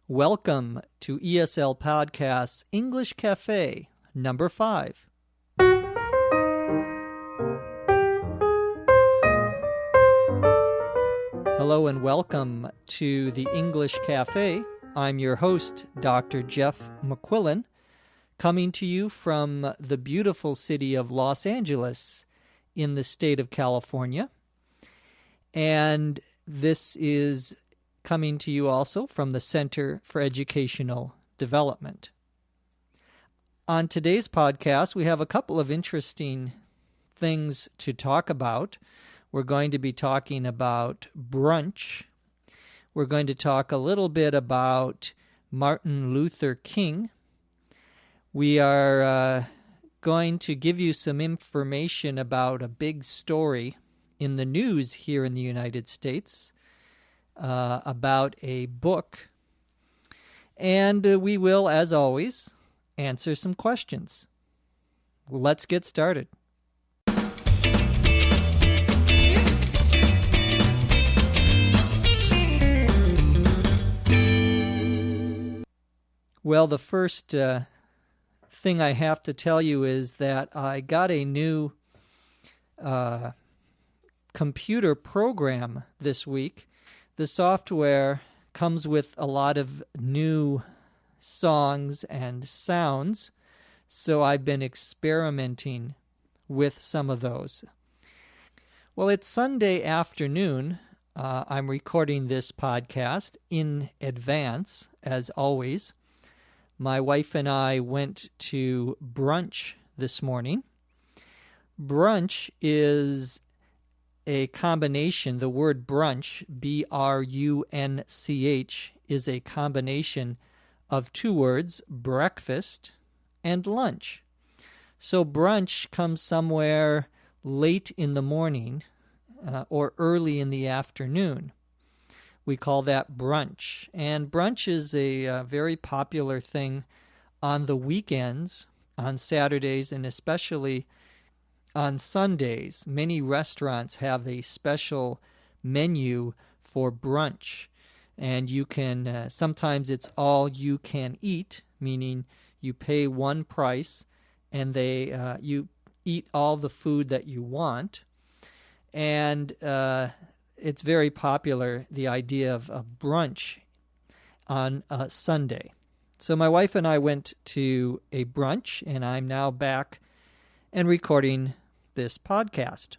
Welcome to ESL Podcast's English Cafe, number 5. Hello and welcome to the English Cafe. I'm your host, Dr. Jeff McQuillan, coming to you from the beautiful city of Los Angeles in the state of California. And this is coming to you also from the Center for Educational Development. On today's podcast, we have a couple of interesting things to talk about. We're going to be talking about brunch. We're going to talk a little bit about Martin Luther King. We are going to give you some information about a big story in the news here in the United States about a book. And we will, as always, answer some questions. Let's get started. Well, the first thing I have to tell you is that I got a new computer program this week. The software comes with a lot of new songs and sounds, so I've been experimenting with some of those. Well, it's Sunday afternoon. I'm recording this podcast in advance, as always. My wife and I went to brunch this morning. Brunch is a combination. The word brunch, B-R-U-N-C-H, is a combination of two words, breakfast and lunch. So brunch comes somewhere late in the morning or early in the afternoon. We call that brunch. And brunch is a very popular thing on the weekends, on Saturdays, and especially on Sundays. Many restaurants have a special menu for brunch. And you can, sometimes it's all you can eat, meaning you pay one price and you eat all the food that you want. And it's very popular, the idea of brunch on a Sunday. So my wife and I went to a brunch, and I'm now back and recording this podcast.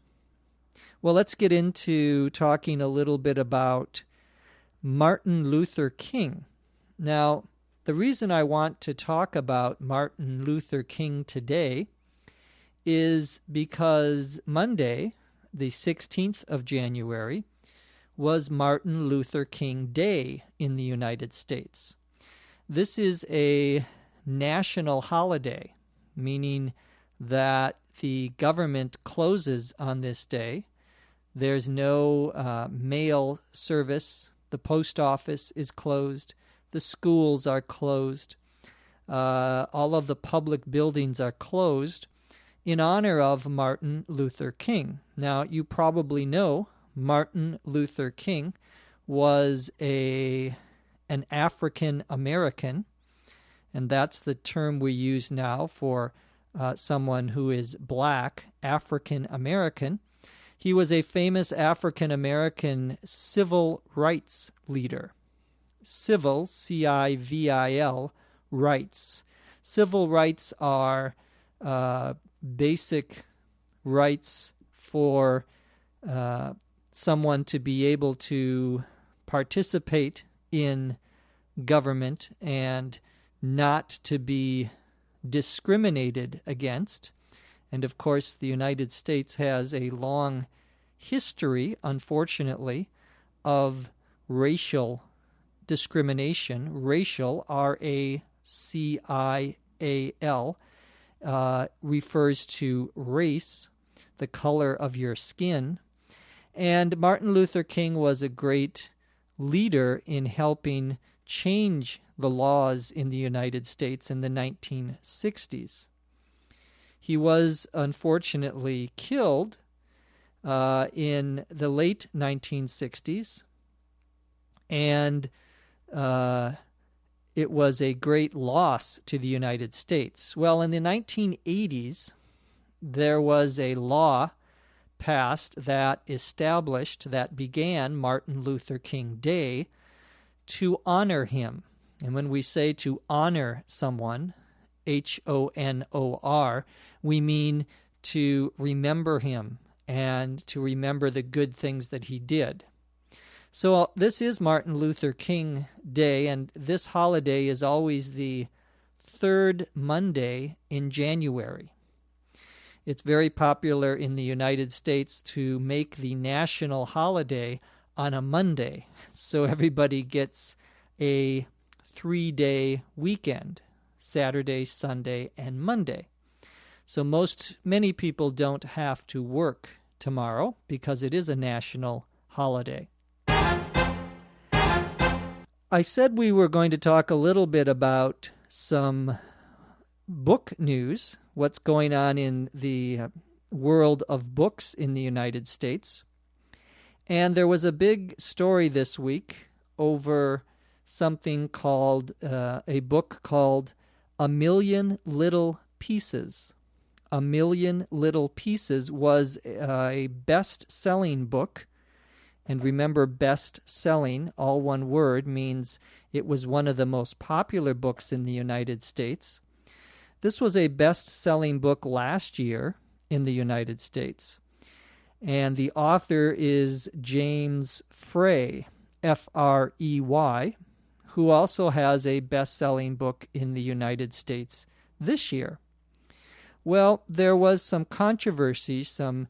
Well, let's get into talking a little bit about Martin Luther King. Now, the reason I want to talk about Martin Luther King today is because Monday, the 16th of January, was Martin Luther King Day in the United States. This is a national holiday, meaning that the government closes on this day. There's no mail service. The post office is closed. The schools are closed. All of the public buildings are closed in honor of Martin Luther King. Now, you probably know Martin Luther King was an African American, and that's the term we use now for someone who is black, African American. He was a famous African American civil rights leader. Civil, C-I-V-I-L, rights. Civil rights are basic rights for someone to be able to participate in government and not to be discriminated against. And of course, the United States has a long history, unfortunately, of racial discrimination. Racial, R-A-C-I-A-L, refers to race, the color of your skin. And Martin Luther King was a great leader in helping change the laws in the United States in the 1960s. He was unfortunately killed in the late 1960s, and it was a great loss to the United States. Well, in the 1980s, there was a law passed that began Martin Luther King Day to honor him. And when we say to honor someone, Honor, we mean to remember him and to remember the good things that he did. So this is Martin Luther King Day, and this holiday is always the third Monday in January. It's very popular in the United States to make the national holiday on a Monday, so everybody gets a 3-day weekend, Saturday, Sunday, and Monday. So many people don't have to work tomorrow because it is a national holiday. I said we were going to talk a little bit about some book news, what's going on in the world of books in the United States. And there was a big story this week over something called, a book called A Million Little Pieces. A Million Little Pieces was a best-selling book. And remember, best-selling, all one word, means it was one of the most popular books in the United States. This was a best-selling book last year in the United States. And the author is James Frey, Frey, who also has a best-selling book in the United States this year. Well, there was some controversy, some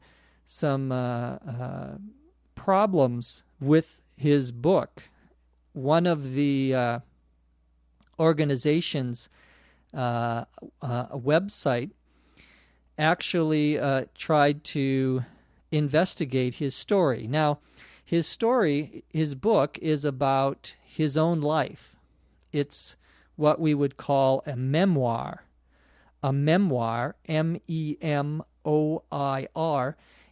problems with his book. One of the organization's website actually tried to investigate his story. Now, his book is about his own life. It's what we would call a memoir. A memoir, MEMOIR,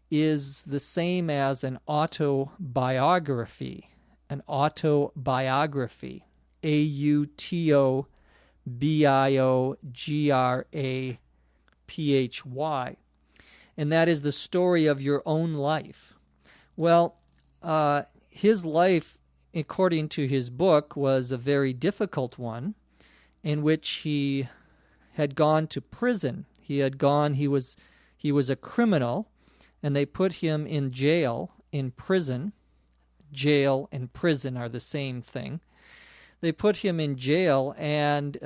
is the same as an autobiography. An autobiography. AUTOBIOGRAPHY. And that is the story of your own life. Well, his life, according to his book, was a very difficult one in which he had gone to prison. He was a criminal, and they put him in jail, in prison. Jail and prison are the same thing. They put him in jail, and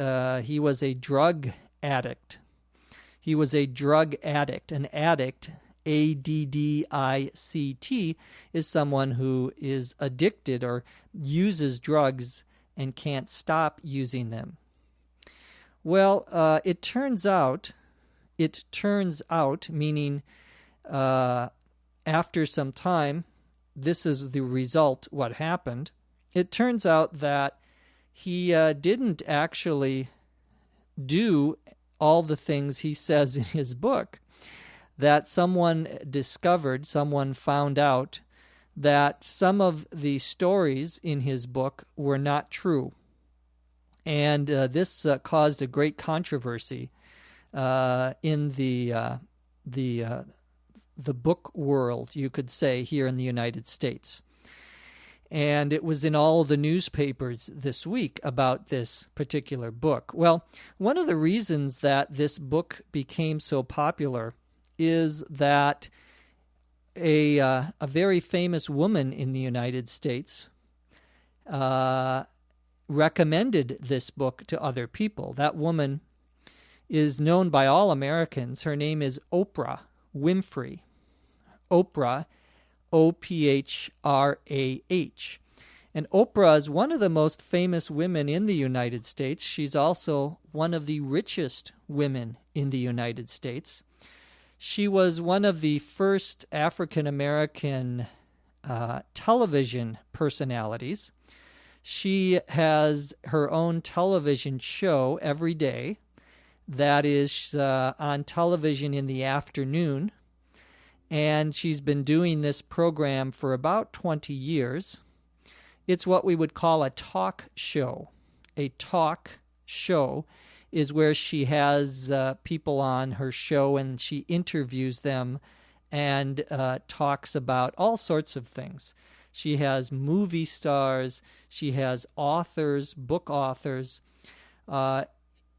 he was a drug addict. He was a drug addict. An addict, ADDICT, is someone who is addicted or uses drugs and can't stop using them. Well, it turns out, meaning after some time, this is the result, what happened. It turns out that he didn't actually do all the things he says in his book. That someone found out that some of the stories in his book were not true. And this caused a great controversy in the book world, you could say, here in the United States. And it was in all the newspapers this week about this particular book. Well, one of the reasons that this book became so popular is that a very famous woman in the United States recommended this book to other people. That woman is known by all Americans. Her name is Oprah Winfrey. Oprah, Ophrah. And Oprah is one of the most famous women in the United States. She's also one of the richest women in the United States. She was one of the first African-American television personalities. She has her own television show every day that is on television in the afternoon. And she's been doing this program for about 20 years. It's what we would call a talk show. a talk show, is where she has people on her show and she interviews them and talks about all sorts of things. She has movie stars, she has authors, book authors.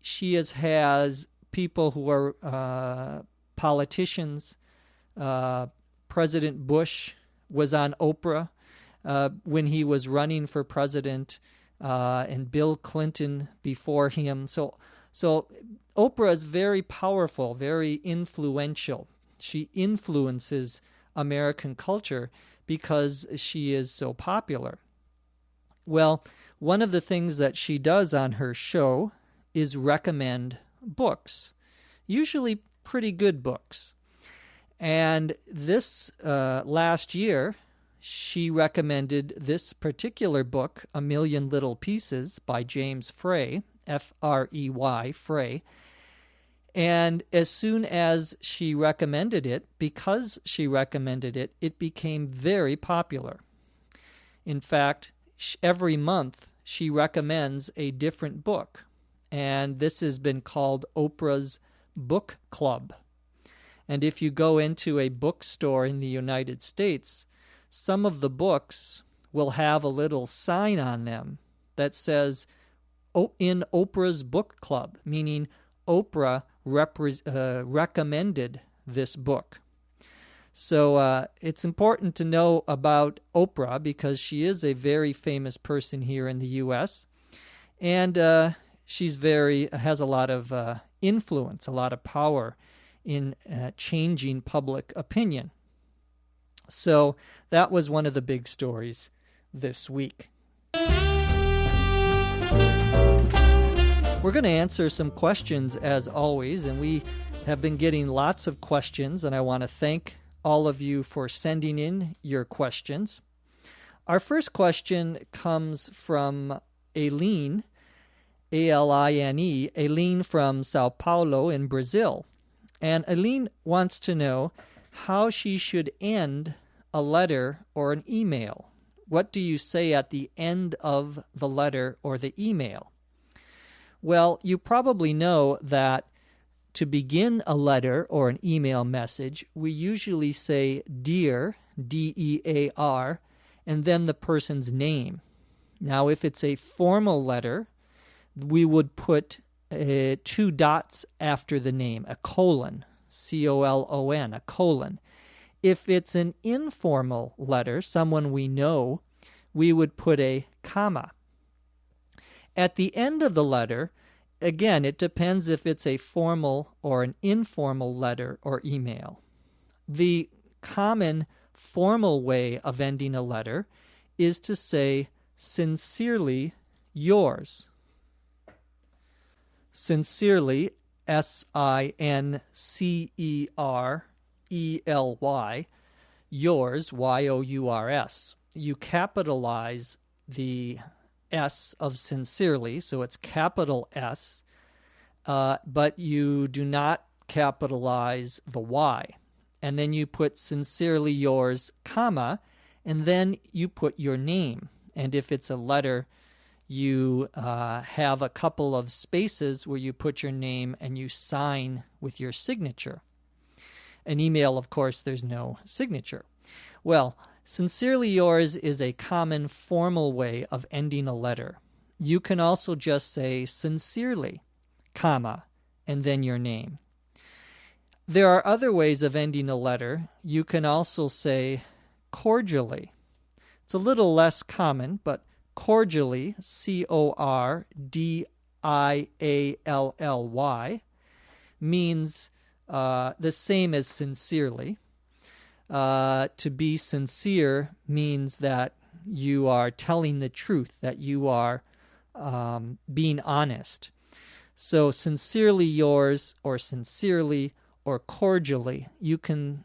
She has people who are politicians. President Bush was on Oprah when he was running for president, and Bill Clinton before him. So Oprah is very powerful, very influential. She influences American culture because she is so popular. Well, one of the things that she does on her show is recommend books, usually pretty good books. And this last year, she recommended this particular book, A Million Little Pieces by James Frey, F-R-E-Y, Frey. And as soon as she recommended it, because she recommended it, it became very popular. In fact, every month she recommends a different book. And this has been called Oprah's Book Club. And if you go into a bookstore in the United States, some of the books will have a little sign on them that says, in Oprah's Book Club, meaning Oprah recommended this book. So it's important to know about Oprah because she is a very famous person here in the U.S. And she's has a lot of influence, a lot of power in changing public opinion. So that was one of the big stories this week. We're going to answer some questions as always, and we have been getting lots of questions, and I want to thank all of you for sending in your questions. Our first question comes from Aileen, A-L-I-N-E, Aileen from Sao Paulo in Brazil. And Aileen wants to know how she should end a letter or an email. What do you say at the end of the letter or the email? Well, you probably know that to begin a letter or an email message, we usually say dear, D-E-A-R, and then the person's name. Now, if it's a formal letter, we would put 2 dots after the name, a colon, C-O-L-O-N, a colon. If it's an informal letter, someone we know, we would put a comma. At the end of the letter, again, it depends if it's a formal or an informal letter or email. The common formal way of ending a letter is to say, sincerely yours. Sincerely, S-I-N-C-E-R-E-L-Y, yours, Y-O-U-R-S. You capitalize the S of sincerely, so it's capital S, but you do not capitalize the Y. And then you put sincerely yours, comma, and then you put your name. And if it's a letter, you have a couple of spaces where you put your name and you sign with your signature. An email, of course, there's no signature. Well, sincerely yours is a common formal way of ending a letter. You can also just say sincerely, comma, and then your name. There are other ways of ending a letter. You can also say cordially. It's a little less common, but cordially, C-O-R-D-I-A-L-L-Y, means the same as sincerely. To be sincere means that you are telling the truth, that you are being honest. So sincerely yours, or sincerely, or cordially, you can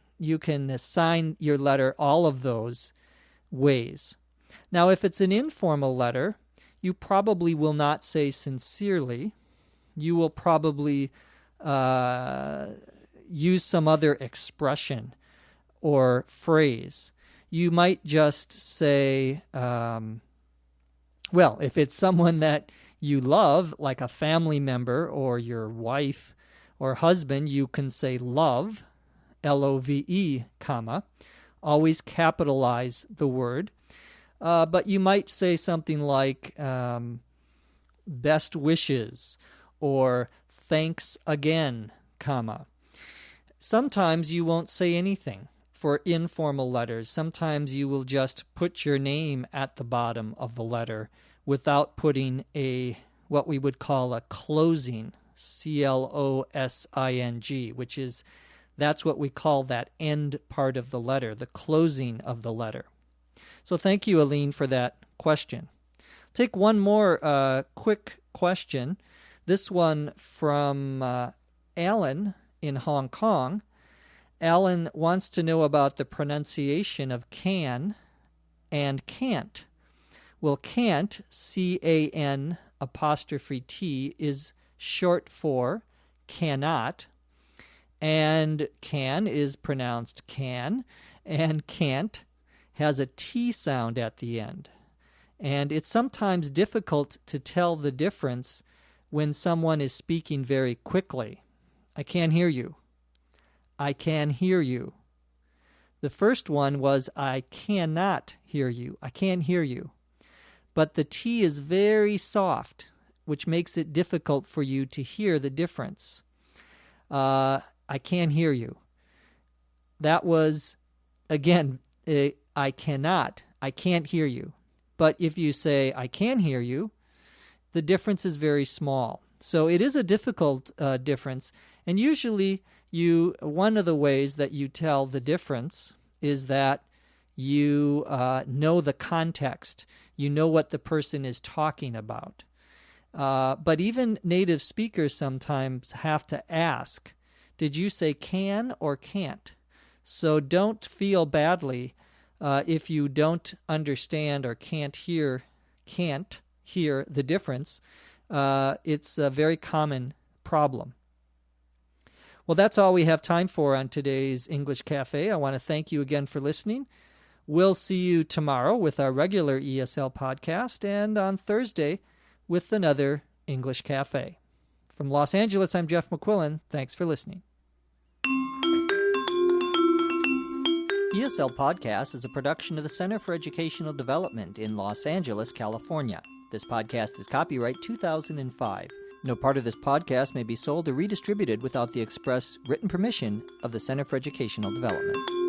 assign your letter all of those ways. Now, if it's an informal letter, you probably will not say sincerely. You will probably use some other expression or phrase. You might just say, well, if it's someone that you love, like a family member or your wife or husband, you can say love, L-O-V-E, comma. Always capitalize the word. But you might say something like best wishes or thanks again, comma. Sometimes you won't say anything for informal letters. Sometimes you will just put your name at the bottom of the letter without putting what we would call a closing, C-L-O-S-I-N-G, that's what we call that end part of the letter, the closing of the letter. So thank you, Aline, for that question. Take one more quick question. This one from Alan in Hong Kong. Alan wants to know about the pronunciation of can and can't. Well, can't, C-A-N apostrophe T, is short for cannot, and can is pronounced can, and can't has a T sound at the end. And it's sometimes difficult to tell the difference when someone is speaking very quickly. I can't hear you. I can hear you. The first one was I cannot hear you. I can't hear you. But the T is very soft, which makes it difficult for you to hear the difference. I can't hear you. That was, again, I cannot. I can't hear you. But if you say I can hear you, the difference is very small. So it is a difficult difference. And usually one of the ways that you tell the difference is that you know the context. You know what the person is talking about. But even native speakers sometimes have to ask, did you say can or can't? So don't feel badly if you don't understand or can't hear the difference. It's a very common problem. Well, that's all we have time for on today's English Cafe. I want to thank you again for listening. We'll see you tomorrow with our regular ESL podcast and on Thursday with another English Cafe. From Los Angeles, I'm Jeff McQuillan. Thanks for listening. ESL Podcast is a production of the Center for Educational Development in Los Angeles, California. This podcast is copyright 2005. No part of this podcast may be sold or redistributed without the express written permission of the Center for Educational Development.